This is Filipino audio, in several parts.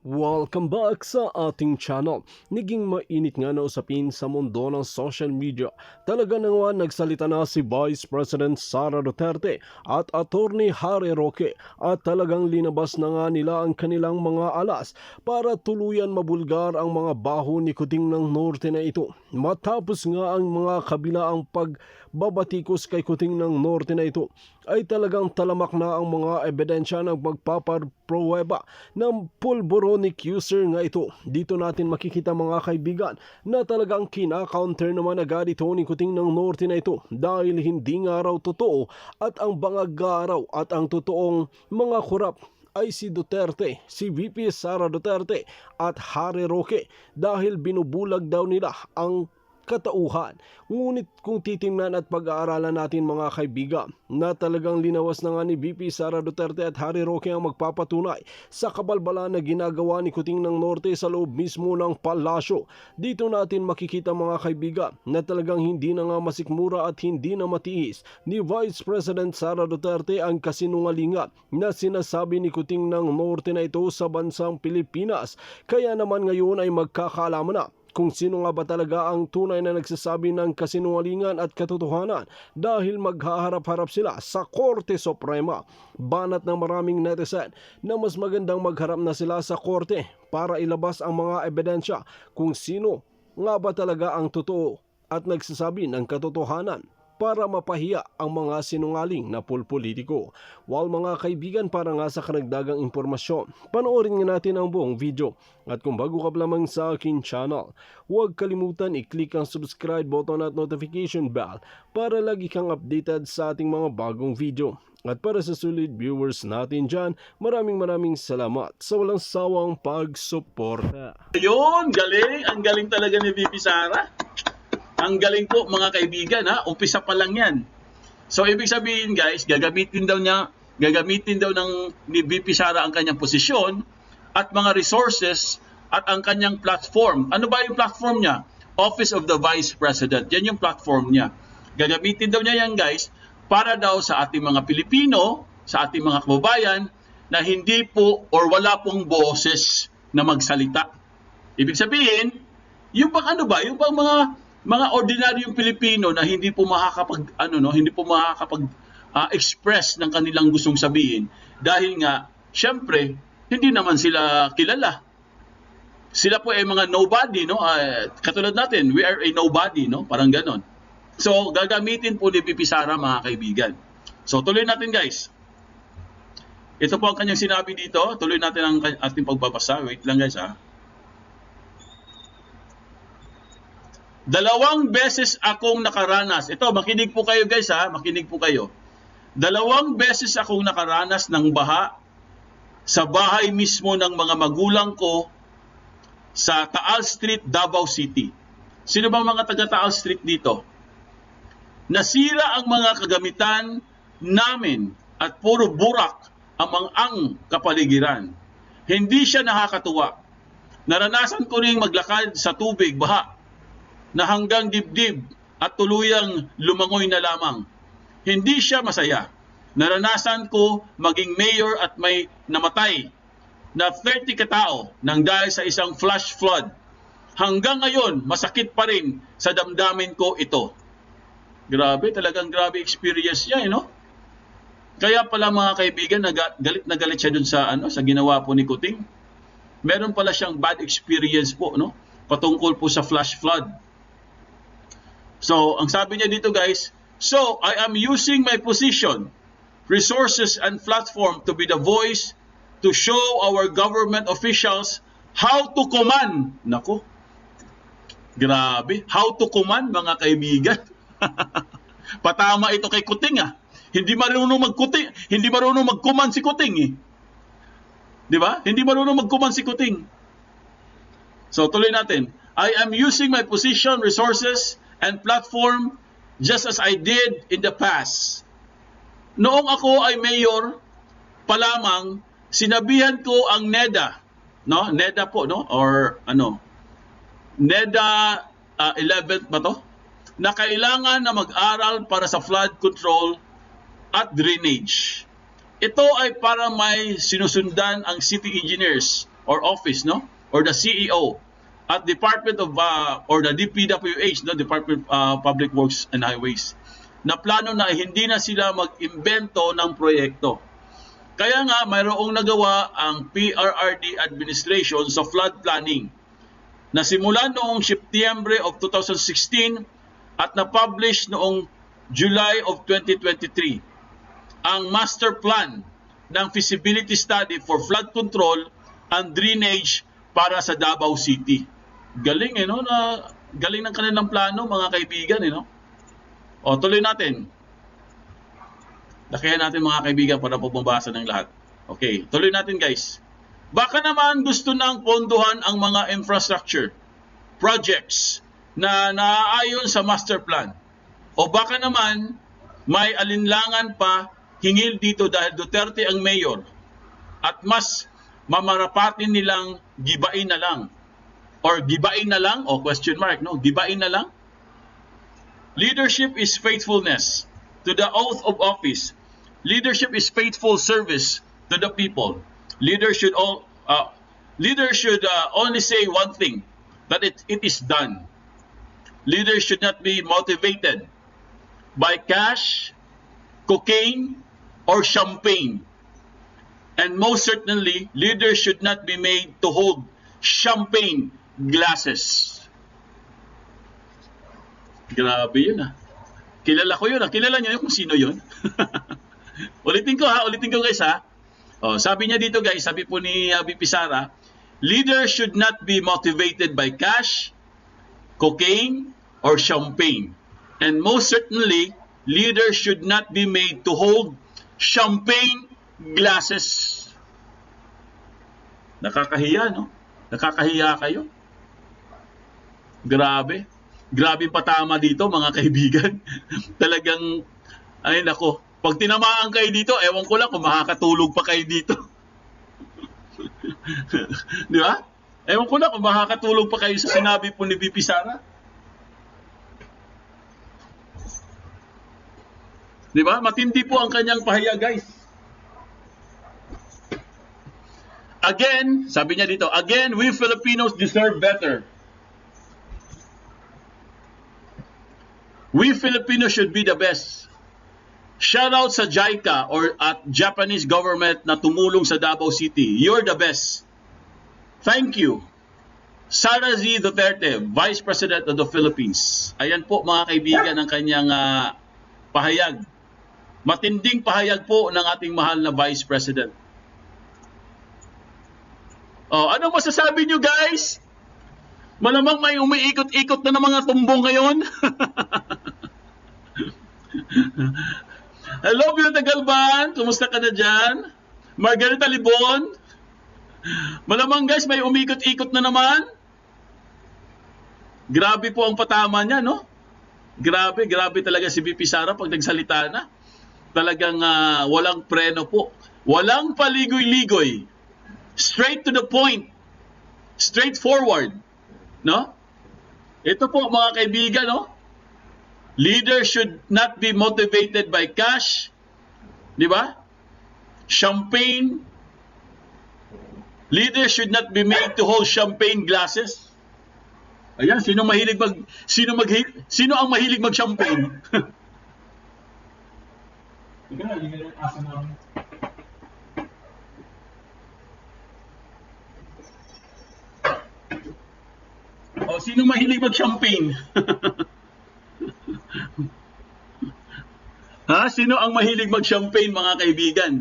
Welcome back sa ating channel. Naging mainit nga na usapin sa mundo ng social media. Talaga na nga nagsalita na si Vice President Sara Duterte at Attorney Harry Roque at talagang linabas na nga nila ang kanilang mga alas para tuluyan mabulgar ang mga baho ni Kuting ng Norte na ito. Matapos nga ang mga kabilaang pagbabatikos kay Kuting ng Norte na ito, ay talagang talamak na ang mga ebidensya ng magpapapruweba ng pulboronic user nga ito. Dito natin makikita mga kaibigan na talagang kina-counter naman agad ito ni Kuting ng Norte na ito dahil hindi nga raw totoo at ang bangag raw at ang totoong mga kurap ay si Duterte, si VP Sara Duterte at Harry Roque dahil binubulag daw nila ang katauhan. Ngunit kung titingnan at pag-aaralan natin mga kaibigan na talagang linawas na nga ni VP Sara Duterte at Harry Roque ang magpapatunay sa kabalbalan na ginagawa ni Kuting ng Norte sa loob mismo ng palasyo. Dito natin makikita mga kaibigan na talagang hindi na nga masikmura at hindi na matiis ni Vice President Sara Duterte ang kasinungalingan na sinasabi ni Kuting ng Norte na ito sa bansang Pilipinas. Kaya naman ngayon ay magkakaalaman na kung sino nga ba talaga ang tunay na nagsasabi ng kasinungalingan at katotohanan dahil maghaharap-harap sila sa Korte Suprema. Banat ng maraming netizen na mas magandang magharap na sila sa korte para ilabas ang mga ebidensya kung sino nga ba talaga ang totoo at nagsasabi ng katotohanan para mapahiya ang mga sinungaling na pulpolitiko. While mga kaibigan, para nga sa karagdagang impormasyon, panoorin nga natin ang buong video. At kung bago ka pa lamang sa akin channel, huwag kalimutan i-click ang subscribe button at notification bell para lagi kang updated sa ating mga bagong video. At para sa sulit viewers natin dyan, maraming salamat sa walang sawang pagsuporta. Yun, galing. Ang galing talaga ni VP Sara. Ang galing po mga kaibigan, ha? Umpisa pa lang yan. So ibig sabihin guys, gagamitin daw ni VP Sara ang kanyang posisyon at mga resources at ang kanyang platform. Ano ba yung platform niya? Office of the Vice President. Yan yung platform niya. Gagamitin daw niya yan guys para daw sa ating mga Pilipino, sa ating mga kababayan na hindi po or wala pong boses na magsalita. Ibig sabihin, yung pang ano ba? Yung pang mga ordinaryong Pilipino na hindi po express ng kanilang gustong sabihin dahil nga syempre hindi naman sila kilala. Sila po ay mga nobody, no? Katulad natin, we are a nobody, no? Parang ganon. So gagamitin po ni VP Sara mga kaibigan. So tuloy natin guys. Ito po ang kanyang sinabi dito. Tuloy natin ang ating pagbabasa. Wait lang guys ha. 2 beses akong nakaranas. Ito, makinig po kayo guys ha, makinig po kayo. 2 beses akong nakaranas ng baha sa bahay mismo ng mga magulang ko sa Taal Street, Davao City. Sino bang mga taga Taal Street dito? Nasira ang mga kagamitan namin at puro burak ang kapaligiran. Hindi siya nakakatuwa. Naranasan ko ring maglakad sa tubig, baha, na hanggang dibdib at tuluyang lumangoy na lamang. Hindi siya masaya. Naranasan ko maging mayor at may namatay na 30 katao nang dahil sa isang flash flood. Hanggang ngayon, masakit pa rin sa damdamin ko ito. Grabe, talagang grabe experience niya, no? Kaya pala mga kaibigan, galit na galit siya dun sa ginawa po ni Kuting. Meron pala siyang bad experience po, no? Patungkol po sa flash flood. So, ang sabi niya dito guys, so I am using my position, resources and platform to be the voice to show our government officials how to command. Nako, grabe, how to command mga kaibigan. Patama ito kay Kuting ah. Hindi marunong mag-command si Kuting eh. Di ba? Hindi marunong mag-command si Kuting. So, tuloy natin. I am using my position, resources, and platform just as I did in the past. Noong ako ay mayor pa lamang, sinabihan ko ang NEDA, no? NEDA po, no? Or NEDA 11th ba to? Na kailangan na mag-aral para sa flood control at drainage. Ito ay para may sinusundan ang city engineers or office, no? Or the CEO at Department of or the DPWH, no? Department of Public Works and Highways, na plano na hindi na sila mag-imbento ng proyekto. Kaya nga mayroong nagawa ang PRRD administration sa flood planning na simula noong Setyembre of 2016 at na-publish noong July of 2023 ang master plan ng feasibility study for flood control and drainage para sa Davao City. Galing no? Galing ng kanilang plano, mga kaibigan, no? O, tuloy natin. Lakihan natin, mga kaibigan, para pababasa ng lahat. Okay, tuloy natin, guys. Baka naman gusto nang pondohan ang mga infrastructure projects na naaayon sa master plan. O baka naman may alinlangan pa hingil dito dahil Duterte ang mayor at mas mamarapatin nilang gibain na lang. Or gibain na lang? O question mark, no? Gibain na lang? Leadership is faithfulness to the oath of office. Leadership is faithful service to the people. Leaders should only say one thing, that it is done. Leaders should not be motivated by cash, cocaine, or champagne. And most certainly, leaders should not be made to hold champagne glasses. Grabe yun Kilala ko yun Kilala niyo kung sino yun? Ulitin ko guys O, sabi niya dito guys, sabi po ni VP Sara, leaders should not be motivated by cash, cocaine, or champagne. And most certainly, leaders should not be made to hold champagne glasses. Nakakahiya, no? Nakakahiya kayo. Grabe. Grabe patama dito, mga kaibigan. Talagang, ay nako, pag tinamaan kayo dito, ewan ko lang kung makakatulog pa kayo dito. Di ba? Ewan ko lang kung makakatulog pa kayo sa sinabi po ni VP Sara. Di ba? Matindi po ang kanyang pahayag, guys. Again, sabi niya dito, again, we Filipinos deserve better. We Filipinos should be the best. Shout out sa JICA or at Japanese government na tumulong sa Davao City. You're the best. Thank you. Sara Z. Duterte, Vice President of the Philippines. Ayan po, mga kaibigan, ang kanyang pahayag. Matinding pahayag po ng ating mahal na Vice President. Oh, anong masasabi nyo, guys? Malamang may umiikot-ikot na ng mga tumbong ngayon. Hello, Bill Tagalban. Kumusta ka na dyan? Margarita Libon. Malamang guys, may umikot-ikot na naman. Grabe po ang patama niya, no? Grabe talaga si VP Sara pag nagsalita na. Talagang walang preno po. Walang paligoy-ligoy. Straight to the point. Straightforward. No? Ito po, mga kaibigan, no? Leaders should not be motivated by cash. Di ba? Champagne. Leaders should not be made to hold champagne glasses. Ayan, sino ang mahilig mag-champagne? O, sino mahilig mag-champagne? Ha? Sino ang mahilig mag-champagne, mga kaibigan?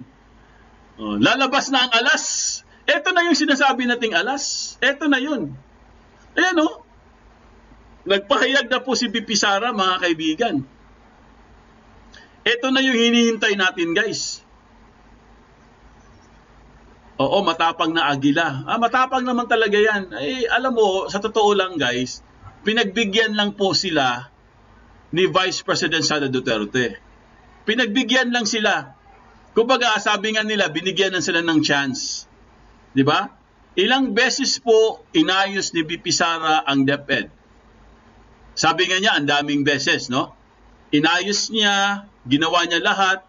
O, lalabas na ang alas. Ito na yung sinasabi nating alas. Ito na yun. Ayan o. Nagpahayag na po si VP Sara, mga kaibigan. Ito na yung hinihintay natin, guys. Oo, matapang na agila. Matapang naman talaga yan. Alam mo, sa totoo lang, guys, pinagbigyan lang po sila ni Vice President Sara Duterte. Pinagbigyan lang sila. Kumbaga, sabi nga nila, binigyan lang sila ng chance. Di ba? Ilang beses po inayos ni VP Sara ang DepEd. Sabi nga niya, ang daming beses, no? Inayos niya, ginawa niya lahat,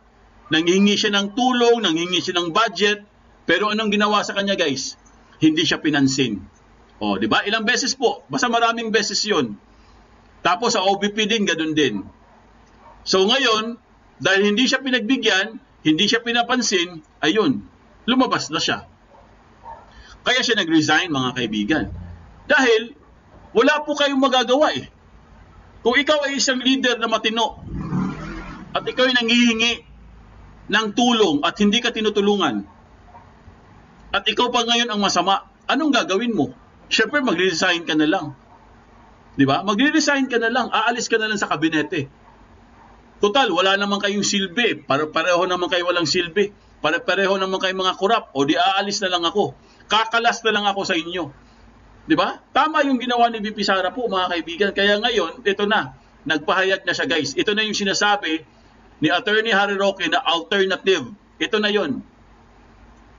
nanghingi siya ng tulong, nanghingi siya ng budget, pero anong ginawa sa kanya, guys? hindi siya pinansin. O, di ba? Ilang beses po? Basta maraming beses yun. Tapos sa OVP din, ganun din. So ngayon, dahil hindi siya pinagbigyan, hindi siya pinapansin, ayun, lumabas na siya. Kaya siya nag-resign, mga kaibigan. Dahil wala po kayong magagawa eh. Kung ikaw ay isang leader na matino at ikaw ay nanghihingi ng tulong at hindi ka tinutulungan at ikaw pa ngayon ang masama, anong gagawin mo? Siyempre magre-resign ka na lang. Di ba? Magre-resign ka na lang, aalis ka na lang sa kabinete. Total, wala naman kayong silbi. Pareho naman kayo walang silbi. Pareho naman kayo mga kurap. O di aalis na lang ako. Kakalas na lang ako sa inyo. Di ba? Tama yung ginawa ni VP Sara po, mga kaibigan. Kaya ngayon, ito na. Nagpahayag na siya, guys. Ito na yung sinasabi ni Attorney Harry Roque na alternative. Ito na yun.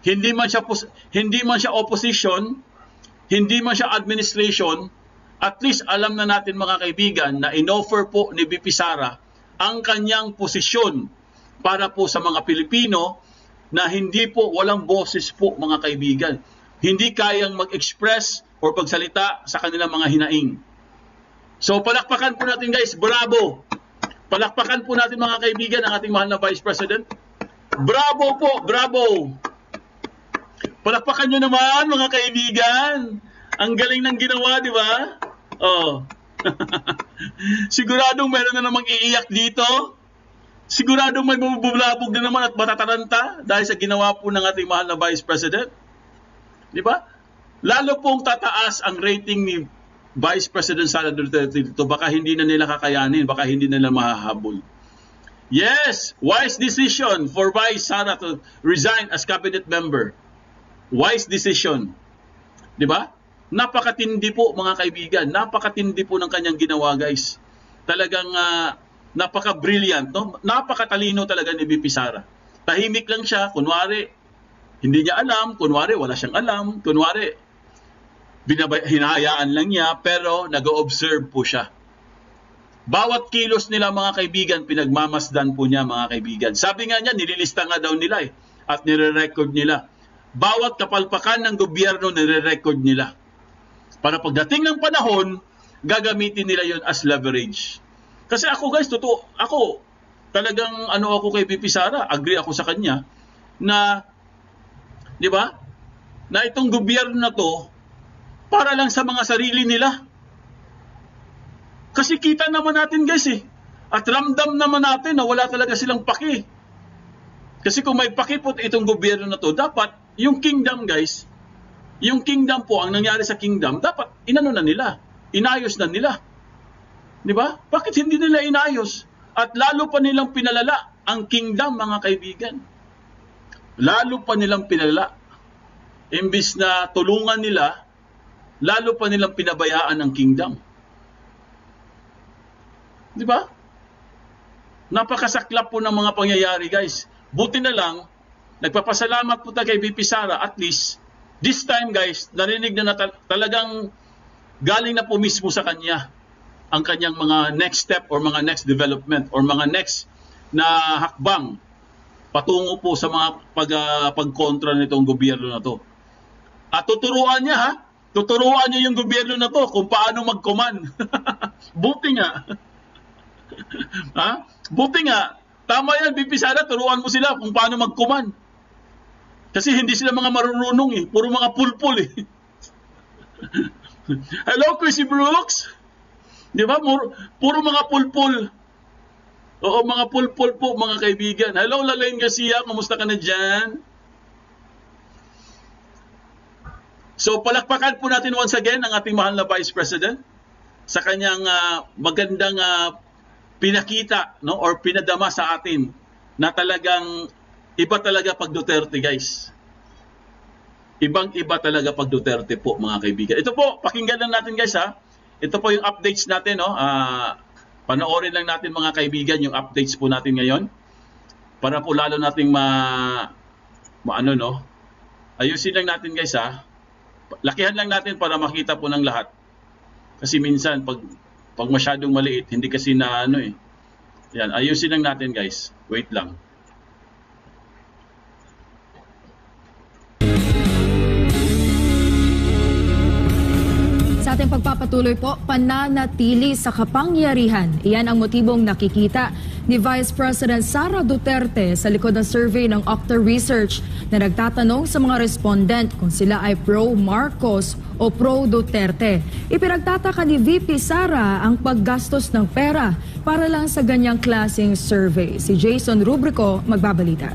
Hindi man siya opposition, hindi man siya administration, at least alam na natin, mga kaibigan, na inoffer po ni VP Sara ang kanyang posisyon para po sa mga Pilipino na hindi po, walang boses po, mga kaibigan. Hindi kayang mag-express o pagsalita sa kanilang mga hinaing. So palakpakan po natin, guys, bravo! Palakpakan po natin, mga kaibigan, ang ating mahal na Vice President. Bravo po, bravo! Palakpakan nyo naman, mga kaibigan. Ang galing ng ginawa, di ba? Oh. Siguradong meron na namang iiyak dito. Siguradong may bubulabog na naman at matataranta dahil sa ginawa po ng ating mahal na Vice President. Di ba? Lalo pong tataas ang rating ni Vice President Sara Duterte dito. Baka hindi na nila kakayanin, baka hindi nila mahahabol. Yes, wise decision for Vice Sara to resign as cabinet member. Wise decision. Di ba? Napakatindi po, mga kaibigan. Napakatindi po ng kanyang ginawa, guys. Talagang napaka-brilliant, no? Napakatalino talaga ni VP Sara. Tahimik lang siya, kunwari hindi niya alam, kunwari wala siyang alam, kunwari hinahayaan lang niya, pero nag-o-observe po siya. Bawat kilos nila, mga kaibigan, pinagmamasdan po niya, mga kaibigan. Sabi nga niya, nililista nga daw nila at nire-record nila. Bawat kapalpakan ng gobyerno, nire-record nila. Para pagdating ng panahon, gagamitin nila yon as leverage. Kasi ako, guys, totoo, ako, talagang ako kay VP Sara, agree ako sa kanya, na, di ba, na itong gobyerno na to, para lang sa mga sarili nila. Kasi kita naman natin, guys, at ramdam naman natin na wala talaga silang paki. Kasi kung may paki po itong gobyerno na to, dapat yung kingdom, guys, yung kingdom po, ang nangyari sa kingdom, dapat inano na nila, inayos na nila. Di ba? Bakit hindi nila inayos? At lalo pa nilang pinalala ang kingdom, mga kaibigan. Lalo pa nilang pinalala. Imbis na tulungan nila, lalo pa nilang pinabayaan ang kingdom. Di ba? Napakasaklap po ng mga pangyayari, guys. Buti na lang, nagpapasalamat po tayo kay VP Sara, at least, this time, guys, narinig na talagang galing na po mismo sa kanya ang kanyang mga next step or mga next development or mga next na hakbang patungo po sa mga pagkontra nitong gobyerno na to. At tuturuan niya, tuturuan niya yung gobyerno na to kung paano mag-command. Buti nga. Buti nga. Tama yan, VP Sara, turuan mo sila kung paano mag-command. Kasi hindi sila mga marunong puro mga pulpul Hello, Chrissy Brooks? Di ba? Puro mga pulpul. Oo, mga pulpul po, mga kaibigan. Hello, Lalaine Garcia, kumusta ka na dyan? So, palakpakan po natin once again ang ating mahal na Vice President sa kanyang magandang pinakita, no, or pinadama sa atin na talagang iba talaga pag Duterte, guys. Ibang-iba talaga pag Duterte po, mga kaibigan. Ito po, pakinggan lang natin, guys, Ito po yung updates natin, no. Panoorin lang natin, mga kaibigan, yung updates po natin ngayon. Para po lalo nating ayusin lang natin, guys, Lakihan lang natin para makita po ng lahat. Kasi minsan, pag masyadong maliit, hindi kasi na Yan, ayusin lang natin, guys. Wait lang. Sa ating pagpapatuloy po, pananatili sa kapangyarihan. Iyan ang motibong nakikita ni Vice President Sara Duterte sa likod ng survey ng Octa Research na nagtatanong sa mga respondent kung sila ay pro-Marcos o pro-Duterte. Ipinagtataka ni VP Sara ang paggastos ng pera para lang sa ganyang klaseng survey. Si Jason Rubrico magbabalita.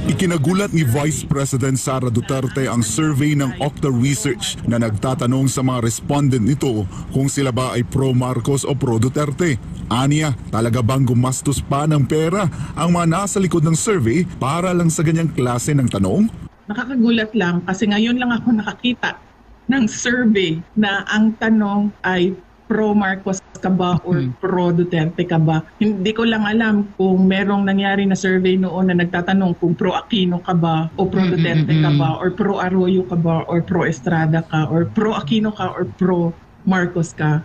Ikinagulat ni Vice President Sara Duterte ang survey ng Octa Research na nagtatanong sa mga respondent nito kung sila ba ay pro-Marcos o pro-Duterte. Aniya, talaga bang gumastos pa ng pera ang mga nasa likod ng survey para lang sa ganyang klase ng tanong? Nakakagulat lang kasi ngayon lang ako nakakita ng survey na ang tanong ay pro-Marcos ka ba or pro-Duterte ka ba. Hindi ko lang alam kung merong nangyari na survey noon na nagtatanong kung pro-Aquino ka ba o pro-Duterte ka ba or pro-Arroyo ka ba or pro-Estrada ka or pro-Aquino ka or pro-Marcos ka.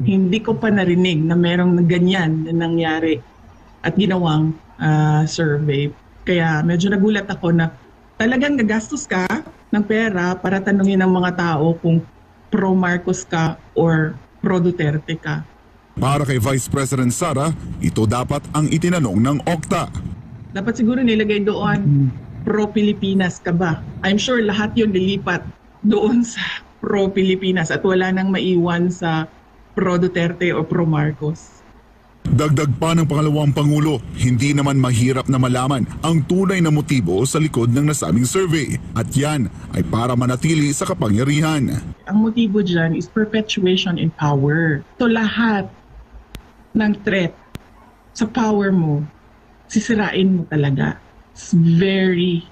Hindi ko pa narinig na merong ganyan na nangyari at ginawang survey. Kaya medyo nagulat ako na talagang gagastos ka ng pera para tanungin ng mga tao kung pro-Marcos ka or pro-Duterte ka. Para kay Vice President Sara, ito dapat ang itinanong ng Octa. Dapat siguro nilagay doon, pro-Pilipinas ka ba? I'm sure lahat yun lilipat doon sa pro-Pilipinas at wala nang maiwan sa pro-Duterte o pro-Marcos. Dagdag pa ng pangalawang Pangulo, hindi naman mahirap na malaman ang tunay na motibo sa likod ng nasabing survey at yan ay para manatili sa kapangyarihan. Ang motibo dyan is perpetuation in power. So lahat ng threat sa power mo, sisirain mo talaga. It's very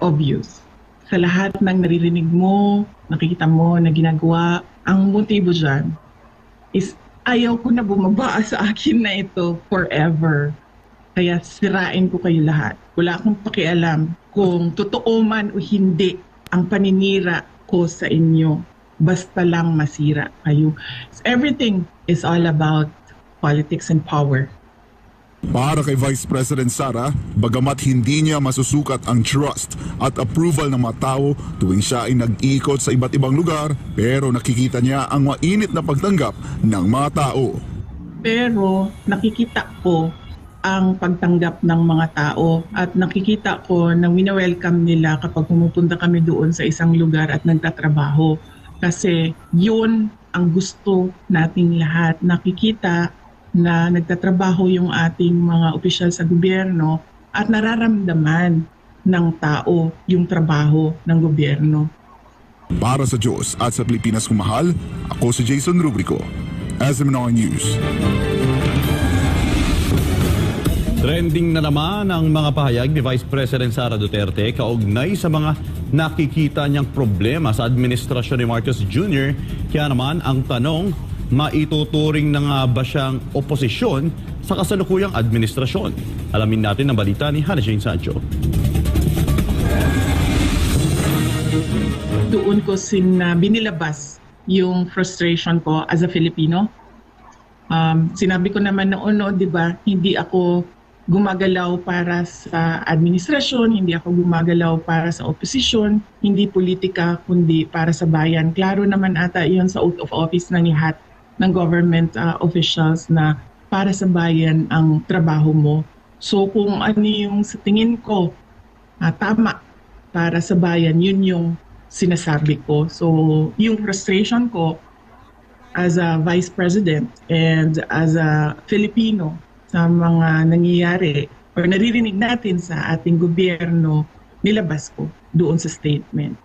obvious. Sa lahat ng naririnig mo, nakikita mo na ginagawa, ang motibo dyan is ayaw ko na bumaba sa akin na ito forever. Kaya sirain ko kayo lahat. Wala akong pakialam kung totoo man o hindi ang paninira ko sa inyo. Basta lang masira kayo. Everything is all about politics and power. Para kay Vice President Sara, bagamat hindi niya masusukat ang trust at approval ng mga tao tuwing siya ay nag-ikot sa iba't ibang lugar, pero nakikita niya ang mainit na pagtanggap ng mga tao. Pero nakikita ko ang pagtanggap ng mga tao at nakikita ko na wina-welcome nila kapag pumupunta kami doon sa isang lugar at nagtatrabaho. Kasi yun ang gusto nating lahat. Nakikita na nagtatrabaho yung ating mga opisyal sa gobyerno at nararamdaman ng tao yung trabaho ng gobyerno. Para sa Diyos at sa Pilipinas kong mahal, ako si Jason Rubrico, SMNR News. Trending na naman ang mga pahayag ni Vice President Sara Duterte kaugnay sa mga nakikita niyang problema sa administrasyon ni Marcos Jr. Kaya naman ang tanong, maituturing na nga ba siyang oposisyon sa kasalukuyang administrasyon? Alamin natin ang balita ni Hannah Jane Sancho. Doon ko binilabas yung frustration ko as a Filipino. Sinabi ko naman noon, di ba, hindi ako gumagalaw para sa administrasyon, hindi ako gumagalaw para sa oposisyon, hindi politika, kundi para sa bayan. Klaro naman ata iyon sa oath of office ng lahat ng government officials na para sa bayan ang trabaho mo. So kung ano yung sa tingin ko tama para sa bayan, yun yung sinasabi ko. So yung frustration ko as a Vice President and as a Filipino sa mga nangyayari or naririnig natin sa ating gobyerno, nilabas ko doon sa statement.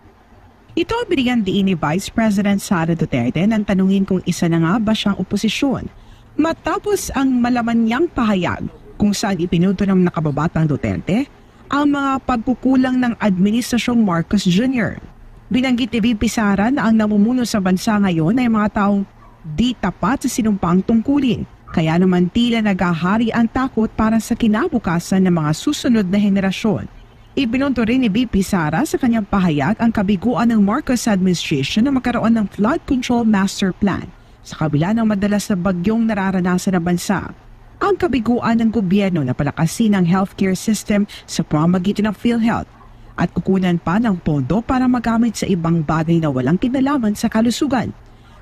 Ito ang binigyan diin ni Vice President Sara Duterte nang tanungin kung isa na nga ba siyang oposisyon matapos ang malaman niyang pahayag kung saan ipinuto ng nakababatang Duterte ang mga pagkukulang ng Administrasyong Marcos Jr. Binanggit ni VP Sara na ang namumuno sa bansa ngayon ay mga taong di tapat sa sinumpang tungkulin. Kaya naman tila nagahari ang takot para sa kinabukasan ng mga susunod na henerasyon. Ibinunto rin ni VP Sara sa kanyang pahayag ang kabiguan ng Marcos administration na magkaroon ng flood control master plan sa kabila ng madalas na bagyong nararanasan ng bansa. Ang kabiguan ng gobyerno na palakasin ang healthcare system sa pamamagitan ng PhilHealth at kukunan pa ng pondo para magamit sa ibang bagay na walang kinalaman sa kalusugan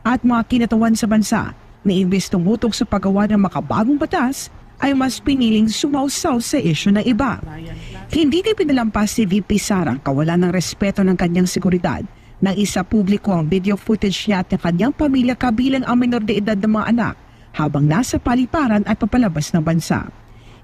at mga kinatawan sa bansa na imbes tumutok sa paggawa ng makabagong batas ay mas piniling sumausaw sa isyu ng iba. Hindi din pinalampas ni VP Sara ang kawalan ng respeto ng kanyang seguridad nang isa publiko ang video footage niya at ng kanyang pamilya kabilang ang menor de edad ng mga anak habang nasa paliparan at papalabas ng bansa.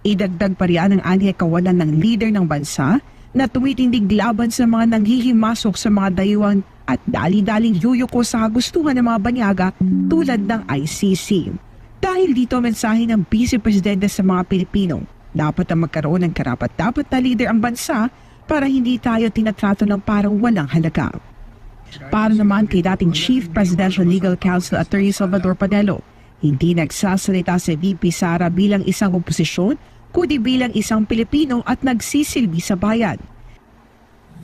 Idagdag pa riyan ang aniya kawalan ng leader ng bansa na tumitindig laban sa mga nanghihimasok sa mga dayuhan at dali-daling yuyuko sa kagustuhan ng mga banyaga tulad ng ICC. Dahil dito mensahe ng Vice Presidente sa mga Pilipino, dapat na magkaroon ng karapat-dapat na leader ang bansa para hindi tayo tinatrato ng parang walang halaga. Para naman kay dating Chief Presidential Legal Counsel Attorney Salvador Panelo, hindi nagsasalita si VP Sara bilang isang oposisyon, kundi bilang isang Pilipino at nagsisilbi sa bayan.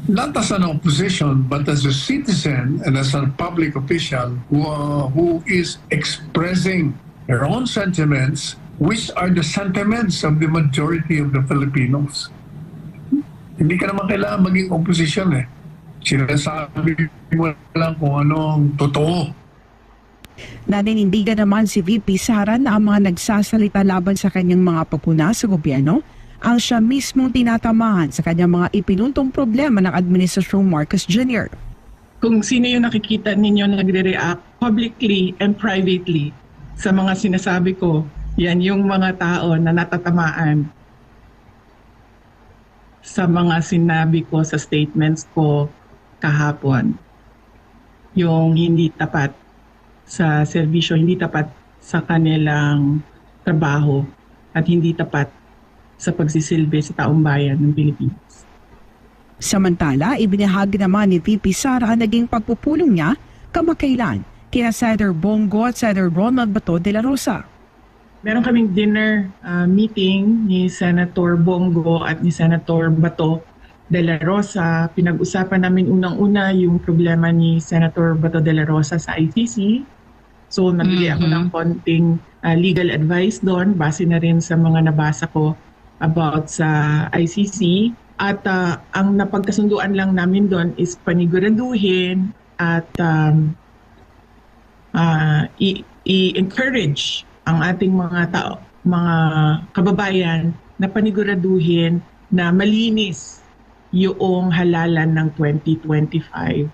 Not as an opposition, but as a citizen and as a public official who is expressing their own sentiments, which are the sentiments of the majority of the Filipinos. Hindi ka naman kailangan maging opposition eh. Sinasabi mo lang kung anong totoo. Naninindigan naman si VP Sara na ang mga nagsasalita laban sa kanyang mga papuna sa gobyerno ang siya mismong tinatamahan sa kanyang mga ipinuntong problema ng Administrasyong Marcos Jr. Kung sino yung nakikita ninyo nagre-react publicly and privately sa mga sinasabi ko, yan yung mga tao na natatamaan sa mga sinabi ko sa statements ko kahapon. Yung hindi tapat sa serbisyo, hindi tapat sa kanilang trabaho at hindi tapat sa pagsisilbi sa taong bayan ng Pilipinas. Samantala, ibinahagi naman ni VP Sara ang naging pagpupulong niya kamakailan kina Senator Bongo at Senator Ronald Bato de la Rosa. Meron kaming dinner meeting ni Senator Bongo at ni Senator Bato de la Rosa. Pinag-usapan namin unang-una yung problema ni Senator Bato de la Rosa sa ICC. So nabili ako ng konting legal advice doon base na rin sa mga nabasa ko about sa ICC. At ang napagkasunduan lang namin doon is paniguraduhin at i-encourage ang ating mga kababayan na paniguraduhin na malinis yung halalan ng 2025.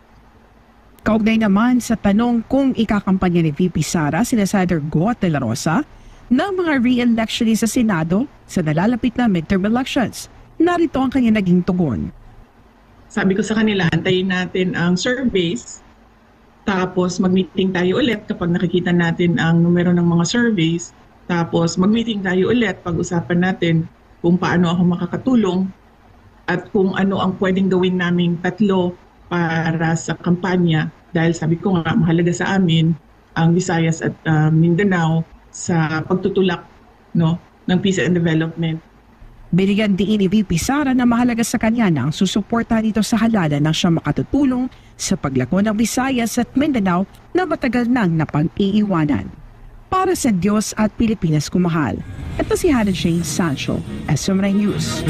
Kaugnay naman sa tanong kung ikakampanya ni VP Sara sina Senator Go at de la Rosa ng mga re-election sa Senado sa nalalapit na midterm elections. Narito ang kanya naging tugon. Sabi ko sa kanila, antayin natin ang surveys, tapos mag-meeting tayo ulit kapag nakikita natin ang numero ng mga surveys, tapos mag-meeting tayo ulit, pag-usapan natin kung paano ako makakatulong at kung ano ang pwedeng gawin naming tatlo para sa kampanya dahil sabi ko nga mahalaga sa amin ang Visayas at Mindanao sa pagtutulak ng peace and development. Binigyan din ni VP Sara na mahalaga sa kanya na ang susuporta nito sa halalan na siya makatutulong sa paglako ng Visayas at Mindanao na matagal nang napag-iiwanan. Para sa Diyos at Pilipinas kumahal, ito si Hannah Jane Sancho, SMRay News.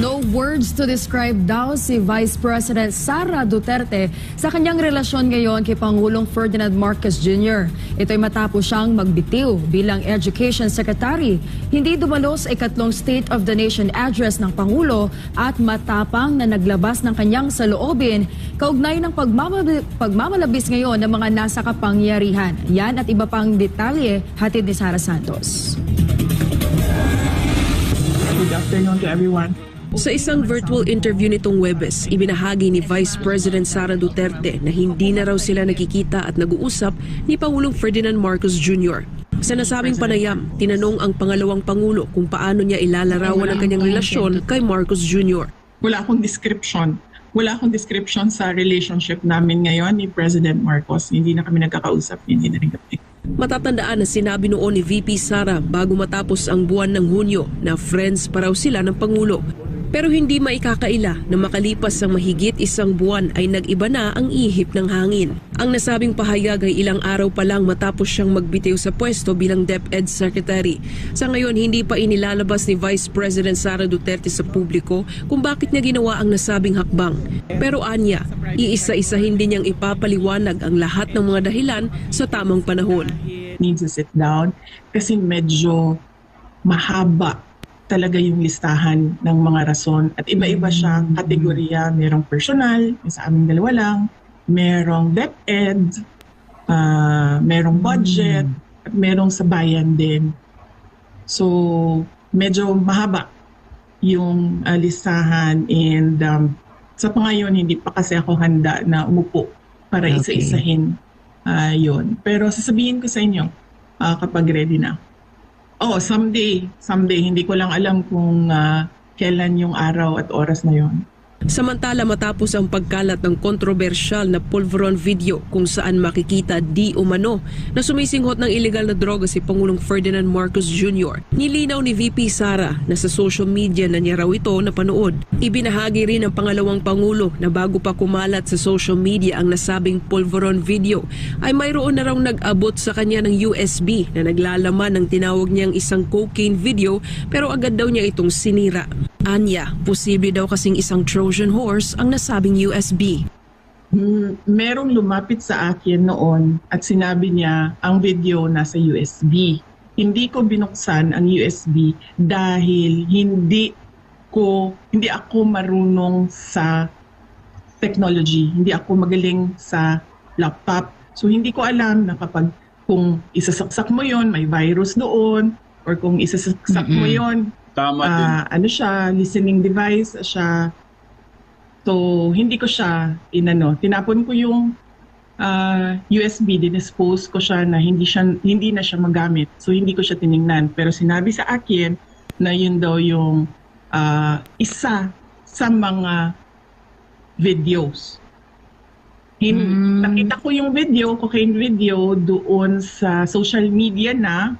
No words to describe daw si Vice President Sara Duterte sa kanyang relasyon ngayon kay Pangulong Ferdinand Marcos Jr. Ito'y matapos siyang magbitiw bilang Education Secretary. Hindi dumalo sa ikatlong State of the Nation address ng Pangulo at matapang na naglabas ng kanyang saloobin kaugnay ng pagmamalabis ngayon ng mga nasa kapangyarihan. Yan at iba pang detalye hatid ni Sara Santos. Good afternoon to everyone. Sa isang virtual interview nitong Huwebes, ibinahagi ni Vice President Sara Duterte na hindi na raw sila nakikita at nag-uusap ni Pangulong Ferdinand Marcos Jr. Sa nasabing panayam, tinanong ang pangalawang Pangulo kung paano niya ilalarawan ang kanyang relasyon kay Marcos Jr. Wala akong description. Wala akong description sa relationship namin ngayon ni President Marcos. Hindi na kami nagkakausap, hindi na rin kami. Matatandaan na sinabi noon ni VP Sara bago matapos ang buwan ng Hunyo na friends pa raw sila ng Pangulo. Pero hindi maikakaila na makalipas ang mahigit 1 buwan ay nag-iba na ang ihip ng hangin. Ang nasabing pahayag ay ilang araw pa lang matapos siyang magbitiw sa pwesto bilang DepEd Secretary. Sa ngayon, hindi pa inilalabas ni Vice President Sara Duterte sa publiko kung bakit niya ginawa ang nasabing hakbang. Pero anya, iisa-isahin din niyang ipapaliwanag ang lahat ng mga dahilan sa tamang panahon. Needs to sit down kasi medyo mahaba talaga yung listahan ng mga rason at iba-iba siya kategorya. Merong personal, sa aming dalawa lang, merong DepEd, merong budget, at merong sa bayan din. So, medyo mahaba yung listahan and sa pangayon, hindi pa kasi ako handa na umupo para isa-isahin yun. Pero sasabihin ko sa inyo kapag ready na. Someday. Hindi ko lang alam kung kailan yung araw at oras na yon. Samantala matapos ang pagkalat ng kontrobersyal na pulveron video kung saan makikita di umano na sumisinghot ng ilegal na droga si Pangulong Ferdinand Marcos Jr. Nilinaw ni VP Sara na sa social media na niya raw ito napanood. Ibinahagi rin ng pangalawang Pangulo na bago pa kumalat sa social media ang nasabing pulveron video ay mayroon na raw nag-abot sa kanya ng USB na naglalaman ng tinawag niyang isang cocaine video pero agad daw niya itong sinira. Anya, posible daw kasing isang Trojan horse ang nasabing USB. Merong lumapit sa akin noon at sinabi niya ang video nasa USB. Hindi ko binuksan ang USB dahil hindi ako marunong sa technology. Hindi ako magaling sa laptop. So hindi ko alam na kung isasaksak mo yon may virus doon or kung isasaksak mo yon Tama din. Listening device siya. So, hindi ko siya tinapon ko yung USB, dinispose ko siya na hindi na siya magamit. So, hindi ko siya tiningnan. Pero sinabi sa akin na yun daw yung isa sa mga videos. Nakita ko yung cocaine video doon sa social media na.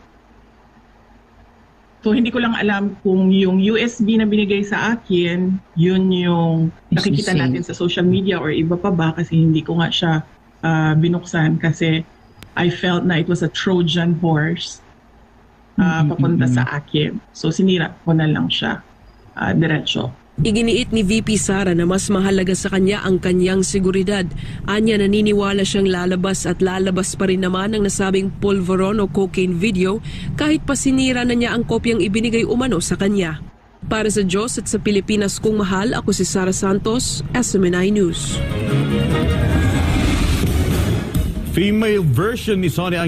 So, hindi ko lang alam kung yung USB na binigay sa akin, yun yung nakikita natin sa social media or iba pa ba kasi hindi ko nga siya binuksan kasi I felt na it was a Trojan horse papunta sa akin. So, sinira ko na lang siya diretso. Iginiit ni VP Sara na mas mahalaga sa kanya ang kanyang seguridad. Anya naniniwala siyang lalabas pa rin naman ang nasabing pulveron o cocaine video kahit pa sinira na niya ang kopyang ibinigay umano sa kanya. Para sa Diyos at sa Pilipinas kong mahal, ako si Sara Santos, SMNI News. Female version ni Sonia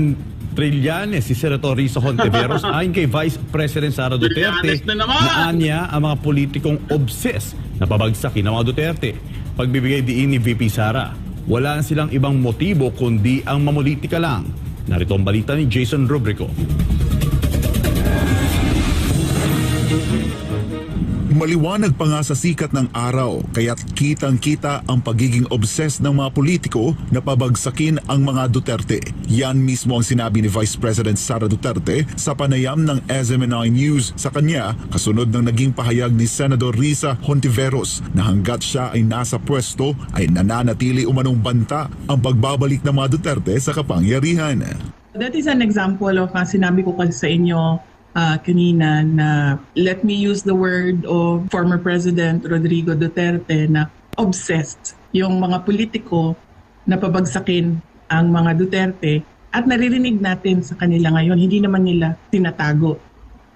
Trillanes, si Senator Risa Hontiveros, ayon kay Vice President Sara Duterte, na anya ang mga politikong obsessed na pabagsakin ng mga Duterte. Pagbibigay diin ni VP Sara, wala silang ibang motibo kundi ang mamulitika lang. Narito ang balita ni Jason Rubrico. Maliwanag pa nga sa sikat ng araw, kaya't kitang-kita ang pagiging obsessed ng mga politiko na pabagsakin ang mga Duterte. Yan mismo ang sinabi ni Vice President Sara Duterte sa panayam ng SMNI News sa kanya kasunod ng naging pahayag ni Senador Risa Hontiveros na hanggat siya ay nasa pwesto ay nananatili umanong banta ang pagbabalik ng mga Duterte sa kapangyarihan. That is an example of sinabi ko kasi sa inyo kanina na let me use the word of former President Rodrigo Duterte na obsessed yung mga politiko na pabagsakin ang mga Duterte at naririnig natin sa kanila ngayon, hindi naman nila tinatago.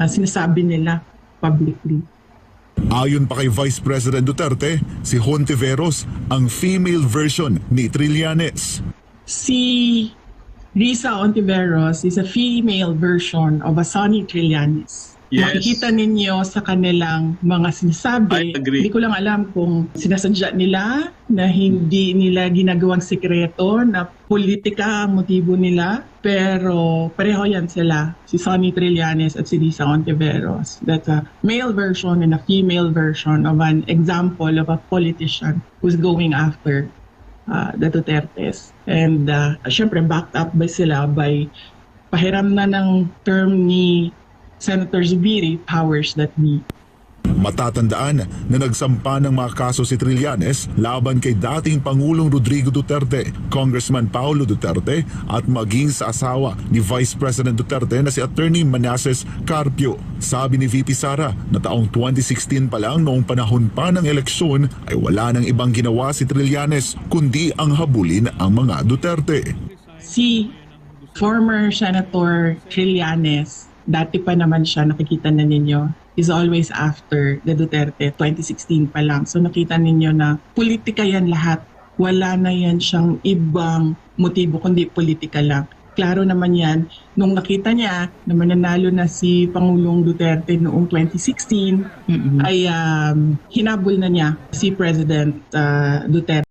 Sinasabi nila publicly. Ayon pa kay Vice President Duterte, si Hontiveros ang female version ni Trillanes. Si Risa Hontiveros is a female version of Sonny Trillanes. Yes. Makikita ninyo sa kanilang mga sinasabi. Hindi ko lang alam kung sinasadya nila na hindi nila ginagawang sekreto na politika ang motibo nila. Pero pareho yan sila, si Sonny Trillanes at si Risa Hontiveros. That's a male version and a female version of an example of a politician who's going after the Dutertes. And syempre backed up by sila by pahiram na ng term ni Senator Zubiri, powers that be. Matatandaan na nagsampa ng mga kaso si Trillanes laban kay dating Pangulong Rodrigo Duterte, Congressman Paulo Duterte at maging sa asawa ni Vice President Duterte na si Attorney Manasseh Carpio. Sabi ni VP Sara na taong 2016 pa lang noong panahon pa ng eleksyon ay wala nang ibang ginawa si Trillanes kundi ang habulin ang mga Duterte. Si former Senator Trillanes, dati pa naman siya, nakikita na ninyo, is always after the Duterte, 2016 pa lang. So nakita ninyo na politika yan lahat. Wala na yan siyang ibang motibo kundi politika lang. Klaro naman yan, nung nakita niya na mananalo na si Pangulong Duterte noong 2016, ay hinabol na niya si President Duterte.